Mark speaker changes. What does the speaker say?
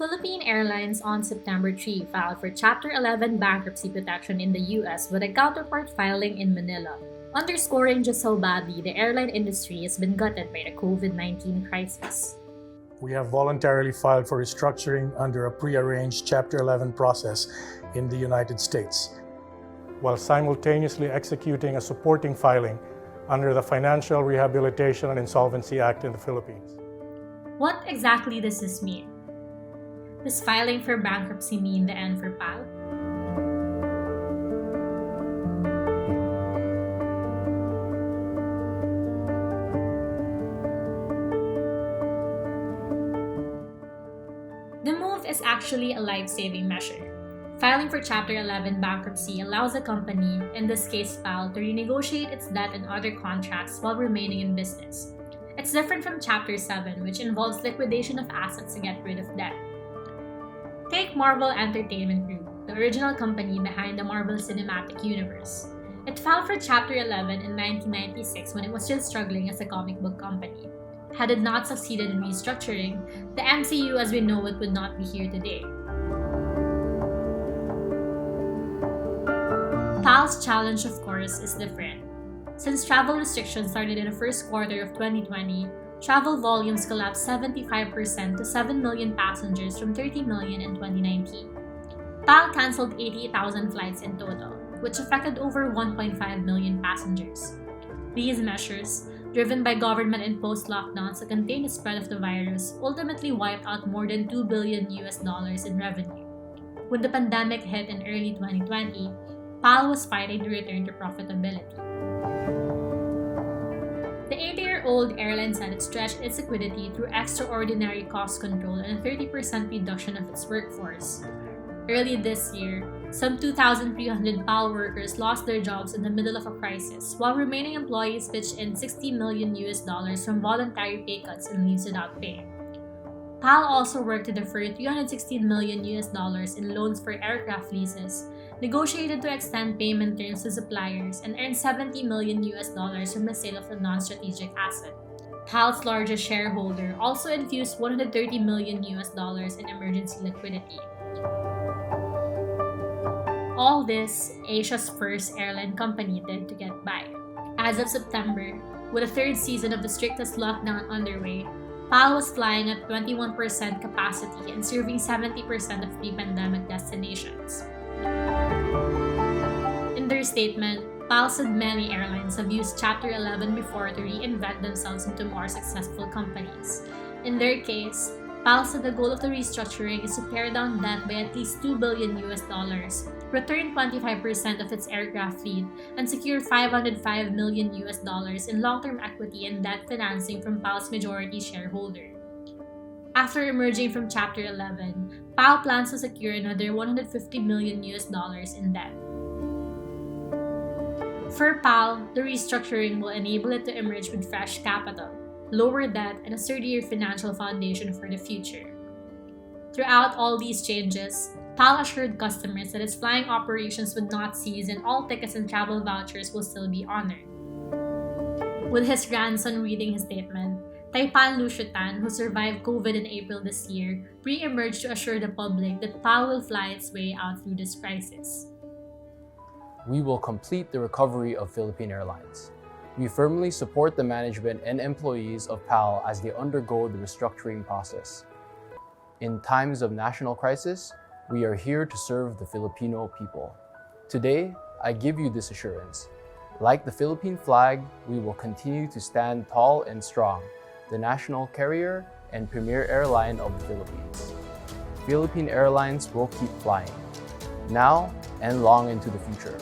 Speaker 1: Philippine Airlines on September 3 filed for Chapter 11 bankruptcy protection in the US with a counterpart filing in Manila, underscoring just how badly the airline industry has been gutted by the COVID-19 crisis.
Speaker 2: We have voluntarily filed for restructuring under a pre-arranged Chapter 11 process in the United States, while simultaneously executing a supporting filing under the Financial Rehabilitation and Insolvency Act in the Philippines.
Speaker 1: What exactly does this mean? Does filing for bankruptcy mean the end for PAL? The move is actually a life-saving measure. Filing for Chapter 11 bankruptcy allows the company, in this case PAL, to renegotiate its debt and other contracts while remaining in business. It's different from Chapter 7, which involves liquidation of assets to get rid of debt. Take Marvel Entertainment Group, the original company behind the Marvel Cinematic Universe. It filed for Chapter 11 in 1996 when it was just struggling as a comic book company. Had it not succeeded in restructuring, the MCU as we know it would not be here today. PAL's challenge, of course, is different. Since travel restrictions started in the first quarter of 2020, travel volumes collapsed 75% to 7 million passengers from 30 million in 2019. PAL cancelled 88,000 flights in total, which affected over 1.5 million passengers. These measures, driven by government-imposed lockdowns to contain the spread of the virus, ultimately wiped out more than $2 billion in revenue. When the pandemic hit in early 2020, PAL was fighting to return to profitability. The 80-year-old airline said it stretched its liquidity through extraordinary cost control and a 30% reduction of its workforce. Early this year, some 2,300 PAL workers lost their jobs in the middle of a crisis, while remaining employees pitched in $60 million from voluntary pay cuts and leaves without pay. PAL also worked to defer $316 million in loans for aircraft leases, negotiated to extend payment terms to suppliers, and earned $70 million from the sale of the non-strategic asset. PAL's largest shareholder also infused $130 million in emergency liquidity. All this, Asia's first airline company did to get by. As of September, with the third season of the strictest lockdown underway, PAL was flying at 21% capacity and serving 70% of pre-pandemic destinations. In their statement, PAL said many airlines have used Chapter 11 before to reinvent themselves into more successful companies. In their case, PAL said the goal of the restructuring is to pare down debt by at least $2 billion, return 25% of its aircraft fleet, and secure $505 million in long-term equity and debt financing from PAL's majority shareholder. After emerging from Chapter 11, PAL plans to secure another $150 million in debt. For PAL, the restructuring will enable it to emerge with fresh capital, lower debt, and a sturdier financial foundation for the future. Throughout all these changes, PAL assured customers that its flying operations would not cease and all tickets and travel vouchers will still be honored. With his grandson reading his statement, Taipan Lucitan, who survived COVID in April this year, re-emerged to assure the public that PAL will fly its way out through this crisis.
Speaker 3: We will complete the recovery of Philippine Airlines. We firmly support the management and employees of PAL as they undergo the restructuring process. In times of national crisis, we are here to serve the Filipino people. Today, I give you this assurance. Like the Philippine flag, we will continue to stand tall and strong, the national carrier and premier airline of the Philippines. Philippine Airlines will keep flying, now and long into the future.